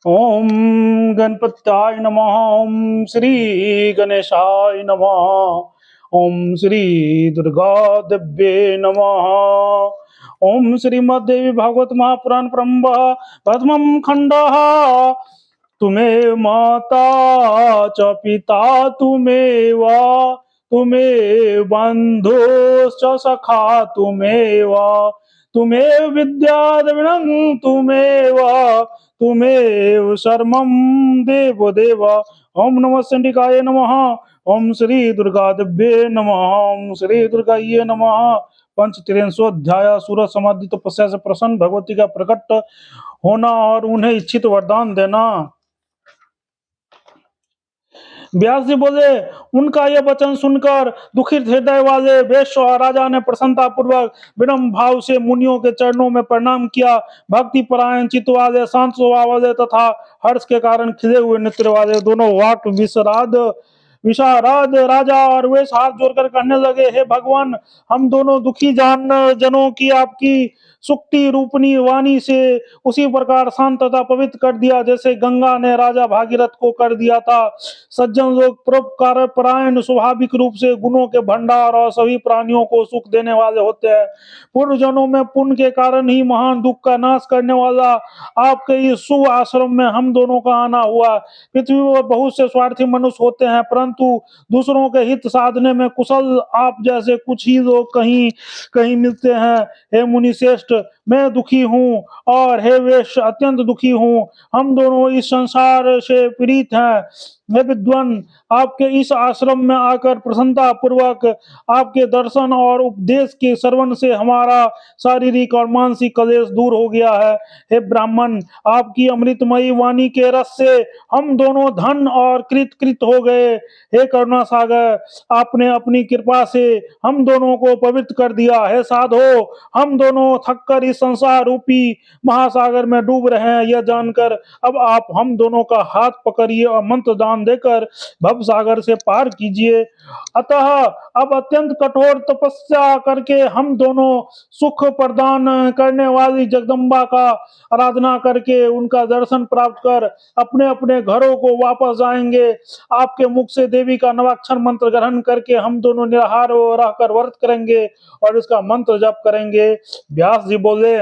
ओम गणपत्याय नमः। ओम श्री गणेशाय नमः। ओम श्री दुर्गा देव्ये नमः। ओम श्रीमद्देवी भागवत महापुराण प्रम्भ प्रथमं खंडः। तुम्हें माता च पिता तुमेव, तुम्हें बंधुश्च सखा तुमेव, तुम्हें विद्या द्रविणं तुमेव, तुमेव शर्मं देव देव। ओम नमः चंडिकाय नमः। ओम श्री दुर्गा देव्ये नमः। ओम श्री दुर्गाये नमः। पंचत्रिंशोध्याय सूरज समाधि तपस्या से प्रसन्न भगवती का प्रकट होना और उन्हें इच्छित वरदान देना। व्यास जी बोले, उनका यह वचन सुनकर दुखित हृदय वाले वैश्य और राजा ने प्रसन्नता पूर्वक विनम्र भाव से मुनियों के चरणों में प्रणाम किया। भक्ति परायण चित्त वाले, शांत स्वभाव वाले तथा हर्ष के कारण खिले हुए नेत्र वाले दोनों वाक विशारद राजा और वे हाथ जोड़कर कहने लगे, हे भगवान, हम दोनों दुखी जनों की आपकी सुक्ति रूपनी वाणी से उसी प्रकार शांत तथा पवित्र कर दिया जैसे गंगा ने राजा भागीरथ को कर दिया था। सज्जन लोग परोपकार परायण स्वाभाविक रूप से गुणों के भंडार और सभी प्राणियों को सुख देने वाले होते हैं। पूर्व जन्मों में पुण्य के कारण ही महान दुख का नाश करने वाला आपके इस शुभ आश्रम में हम दोनों का आना हुआ। पृथ्वी पर बहुत से स्वार्थी मनुष्य होते हैं, परंतु दूसरों के हित साधने में कुशल आप जैसे कुछ ही लोग कहीं कहीं मिलते हैं। हे मुनि श्रेष्ठ, मैं दुखी हूँ और हे वेश अत्यंत दुखी हूँ। हम दोनों इस संसार से पीड़ित हैं। हे विद्वान, आपके इस आश्रम में आकर प्रसन्नता पूर्वक आपके दर्शन और उपदेश के श्रवण से हमारा शारीरिक और मानसिक क्लेश दूर हो गया है। हे ब्राह्मण, आपकी अमृतमयी वाणी के रस से हम दोनों धन और कृत कृत हो गए। हे करुणा सागर, आपने अपनी कृपा से हम दोनों को पवित्र कर दिया। हे साधो, हम दोनों थककर इस संसार रूपी महासागर में डूब रहे हैं, यह जानकर अब आप हम दोनों का हाथ पकड़िए और मंत्र दान देकर भव सागर से पार कीजिए। अतः अब अत्यंत कठोर तपस्या करके हम दोनों सुख प्रदान करने वाली जगदम्बा का आराधना करके उनका दर्शन प्राप्त कर अपने अपने घरों को वापस जाएंगे। आपके मुख से देवी का नवाक्षर मंत्र ग्रहण करके हम दोनों निराहार रहकर व्रत करेंगे और इसका मंत्र जप करेंगे। व्यास जी बोले,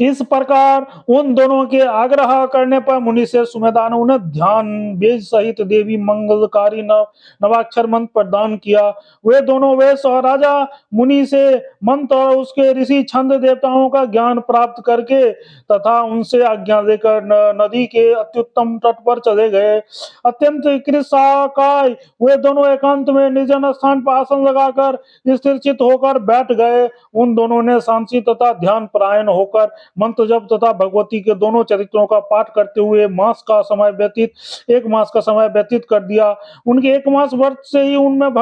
इस प्रकार उन दोनों के आग्रह करने पर मुनि से सुमेधा ने उन्हें ध्यान बीज सहित देवी मंगलकारी नवाक्षर मंत्र प्रदान किया। वे दोनों वेश और राजा मुनि से मंत्र और उसके ऋषि छंद देवताओं का ज्ञान प्राप्त करके तथा उनसे आज्ञा लेकर नदी के अत्युत्तम तट पर चले गए। अत्यंत कृषाकाय वे दोनों एकांत में निर्जन स्थान पर आसन लगाकर स्थिरचित होकर बैठ गए। उन दोनों ने शांति तथा ध्यान परायण होकर मंत्र जप तथा भगवती के दोनों चरित्रों का पाठ करते हुए एक मास का समय व्यतीत कर दिया। उनके एक मास व्रत से ही उनमें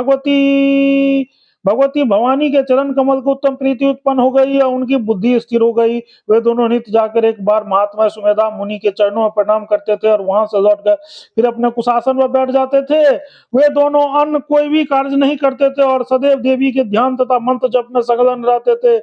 भगवती भवानी के चरण कमल को उत्तम प्रीति उत्पन्न हो गई और उनकी बुद्धि स्थिर हो गई। वे दोनों नित्य जाकर एक बार महात्मा सुमेधा मुनि के चरणों में प्रणाम करते थे और वहां से लौट कर फिर अपने कुशासन पर बैठ जाते थे। वे दोनों अन्य कोई भी कार्य नहीं करते थे और सदैव देवी के ध्यान तथा मंत्र जप में संलग्न रहते थे।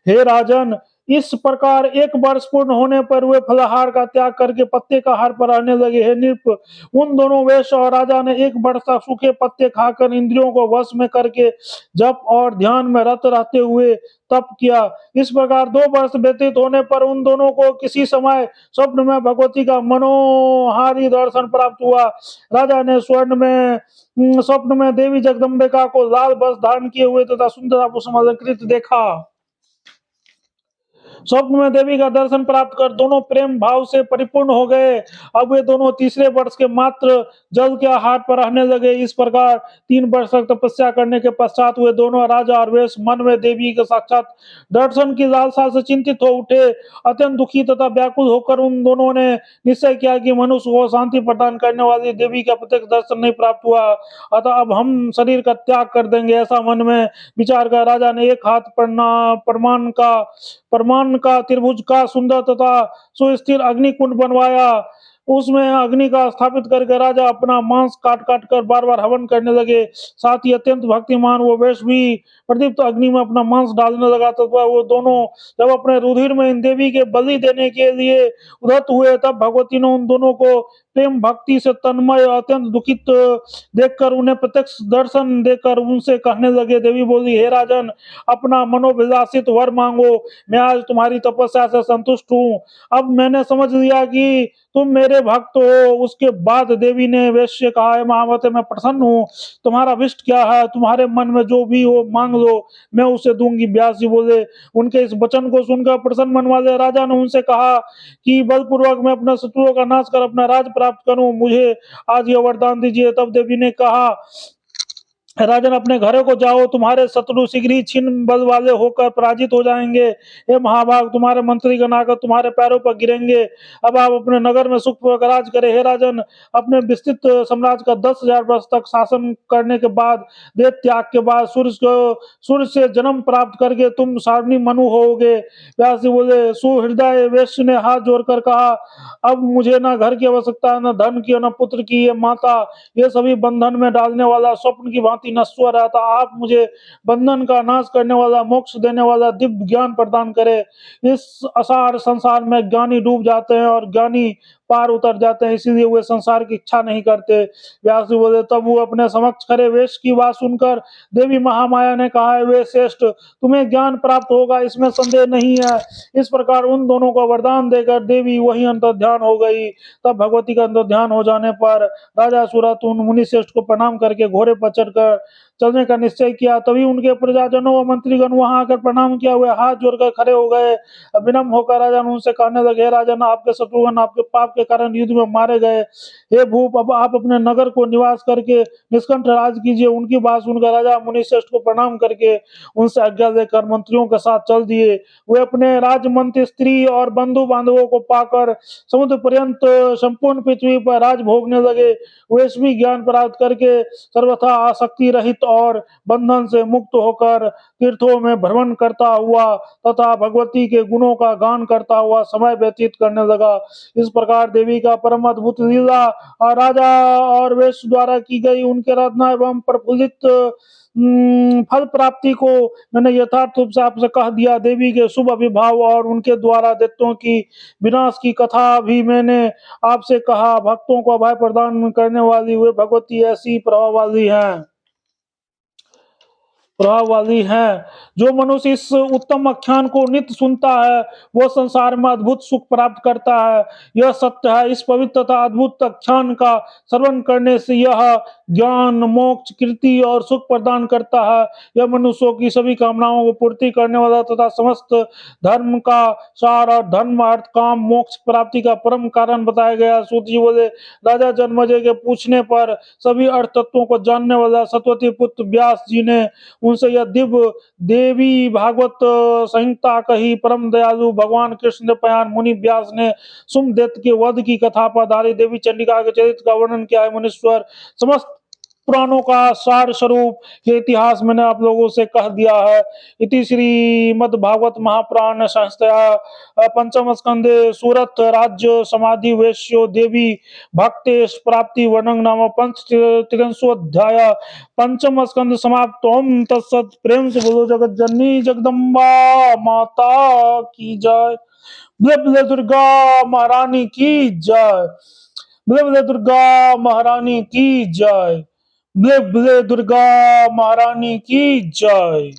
हे राजन, इस प्रकार एक वर्ष पूर्ण होने पर वे फलाहार का त्याग करके पत्ते का आहार पर रहने लगे। हे नृप, उन दोनों वैश्य और राजा ने एक वर्ष तक सूखे पत्ते खाकर इंद्रियों को वश में करके जप और ध्यान में रत रहते हुए तप किया। इस प्रकार 2 वर्ष व्यतीत होने पर उन दोनों को किसी समय स्वप्न में भगवती का मनोहारी दर्शन प्राप्त हुआ। राजा ने स्वप्न में देवी जगदम्बिका को लाल वस्त्र धारण किए हुए तथा सुंदर आभूषण अलंकृत देखा। स्वप्न में देवी का दर्शन प्राप्त कर दोनों प्रेम भाव से परिपूर्ण हो गए। अब वे दोनों तीसरे वर्ष के मात्र जल के आहार पर रहने लगे। इस प्रकार 3 वर्ष तक तपस्या करने के पश्चात वे दोनों राजा और वेश मन में देवी के साक्षात दर्शन की लालसा से चिंतित हो उठे। अत्यंत दुखी तथा व्याकुल होकर उन दोनों ने निश्चय किया कि मनुष्य को शांति प्रदान करने वाली देवी का प्रत्यक्ष दर्शन नहीं प्राप्त हुआ, अतः अब हम शरीर का त्याग कर देंगे। ऐसा मन में विचार कर राजा ने एक हाथ प्रमाण का त्रिभुज का सुंदर तथा सुस्थिर अग्निकुंड बनवाया। उसमें अग्नि का स्थापित करके राजा अपना मांस काट काट कर बार बार हवन करने लगे। साथ ही अत्यंत भक्तिमान वो वैश्य भी प्रदीप्त अग्नि में अपना मांस डालने लगा। तो वो दोनों जब अपने रुधिर में इन देवी के बलि देने के लिए उद्धत हुए, तब भगवती ने उन दोनों को प्रेम भक्ति से तन्मय और अत्यंत दुखित देखकर उन्हें प्रत्यक्ष दर्शन देकर उनसे कहने लगे। देवी बोली, हे राजन, अपना मनोभिलाषित वर मांगो, मैं आज तुम्हारी तपस्या से संतुष्ट हूँ। अब मैंने समझ लिया कि तुम मेरे भक्त हो। उसके बाद देवी ने वैश्य से कहा, महावते, मैं प्रसन्न हूँ, तुम्हारा विष्ट क्या है, तुम्हारे मन में जो भी हो मांग लो, मैं उसे दूंगी। व्यास जी बोले। उनके इस वचन को सुनकर प्रसन्न मन वाले राजा ने उनसे कहा कि बलपूर्वक मैं अपने शत्रुओं का नाश कर अपना राज प्राप्त करूं, मुझे आज यह वरदान दीजिए। तब देवी ने कहा, राजन, अपने घरों को जाओ, तुम्हारे शत्रु शीघ्र ही छीन बल वाले होकर पराजित हो जाएंगे। हे महाभाग, तुम्हारे मंत्री गण आकर तुम्हारे पैरों पर गिरेंगे। अब आप अपने नगर में सुखपूर्वक राज करें। हे राजन, अपने विस्तृत साम्राज्य का 10,000 वर्ष तक शासन करने के बाद, देह त्याग के बाद, सूर्य से जन्म प्राप्त करके तुम सारणी मनु होगे। व्यास जी बोले। सुहृदय वैश्य ने हाथ जोड़कर कहा, अब मुझे न घर की आवश्यकता, न धन की, न पुत्र की। ये माता, ये सभी बंधन में डालने वाला स्वप्न की भांति नश्वर रहता, आप मुझे बंधन का नाश करने वाला, मोक्ष देने वाला दिव्य ज्ञान प्रदान करे। इस असार संसार में ज्ञानी डूब जाते हैं और ज्ञानी पार उतर जाते हैं, इसीलिए वे संसार की इच्छा नहीं करते। व्यास जी बोले। तब वो अपने समक्ष खड़े वेश की बात सुनकर देवी महामाया ने कहा, है वे श्रेष्ठ, तुम्हें ज्ञान प्राप्त होगा, इसमें संदेह नहीं है। इस प्रकार उन दोनों को वरदान देकर देवी वही अंतर्ध्यान हो गई। तब भगवती का अंतर्ध्यान हो जाने पर राजा सूरत उन मुनि श्रेष्ठ को प्रणाम करके घोड़े पर चढ़कर चलने का निश्चय किया। तभी उनके प्रजाजनों व मंत्रीगण वहां आकर प्रणाम किया हुए हाथ जोड़कर खड़े हो गए। विनम्र होकर राजा उनसे कहने लगे, राजन, आपके शत्रुघ्न आपके पाप के कारण युद्ध में मारे गए। हे भूप, अब आप अपने नगर को निवास करके निष्कंठ राज कीजिए। उनकी बात सुनकर राजा मुनि श्रेष्ठ को प्रणाम करके उनसे आज्ञा लेकर मंत्रियों के साथ चल दिए। वे अपने राजमंत्री, स्त्री और बंधु बांधवों को पाकर समुद्र पर्यंत संपूर्ण पृथ्वी पर राज भोगने लगे। वैश्वी ज्ञान प्राप्त करके सर्वथा आसक्ति रहित और बंधन से मुक्त होकर तीर्थों में भ्रमण करता हुआ तथा भगवती के गुणों का गान करता हुआ समय व्यतीत करने लगा। इस प्रकार देवी का परम अद्भुत लीला और राजा और वैश्य द्वारा की गई उनके रत्ना एवं प्रफुल्लित फल प्राप्ति को मैंने यथार्थ रूप से आपसे कह दिया। देवी के शुभ अभिभाव और उनके द्वारा दैत्यों की विनाश की कथा भी मैंने आपसे कहा। भक्तों को अभय प्रदान करने वाली वे भगवती ऐसी प्रभाव वाली हैं। जो मनुष्य इस उत्तम आख्यान को नित्य सुनता है, वो संसार में अद्भुत सुख प्राप्त करता है। यह सत्य है। इस पवित्र तथा अद्भुत आख्यान का श्रवण करने से यह ज्ञान, मोक्ष, कीर्ति और सुख प्रदान करता है। यह मनुष्यों की सभी कामनाओं को पूर्ति करने वाला तथा समस्त धर्म का सार और धर्म, अर्थ, काम, मोक्ष प्राप्ति का परम कारण बताया गया। सूत जी बोले, राजा जन्मेजय के पूछने पर सभी अर्थ तत्वों को जानने वाला सतवती पुत्र व्यास जी ने उनसे यह दिव्य देवी भागवत संहिता कही। परम दयालु भगवान कृष्ण पयान मुनि व्यास ने सुमदेत के वध की कथा पर आधारित देवी चंडिका के चरित्र का वर्णन किया है। मुनीश्वर, समस्त पुराणों का सार स्वरूप ये इतिहास मैंने आप लोगों से कह दिया है। इति श्रीमद् भागवत महापुराण संहिता पंचम स्कंदे सूरत राज्य समाधि वेश्यो देवी भक्तेश प्राप्ति वर्णन नाम पंच त्रिंशोऽध्याय पंचम स्कंद समाप्त। ओम तत्सत। प्रेम से बोलो जगत जननी जगदम्बा माता की जय। बोले बोले दुर्गा महारानी की जय। बोले बोले दुर्गा महारानी की जय। बोले बोले दुर्गा महारानी की जय।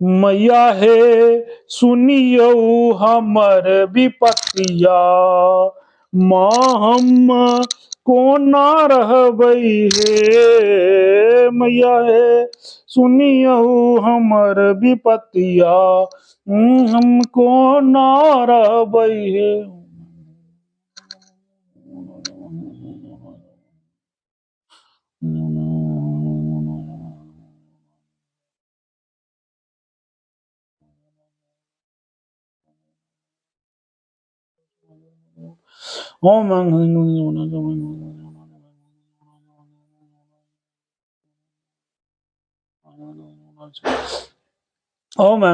मैया हे सुनियो हमर विपतिया, माँ हम को ना रहबई हे। मैया हे सुनियो हमर विपतिया, हमको ना रहबई हे। ओम ओम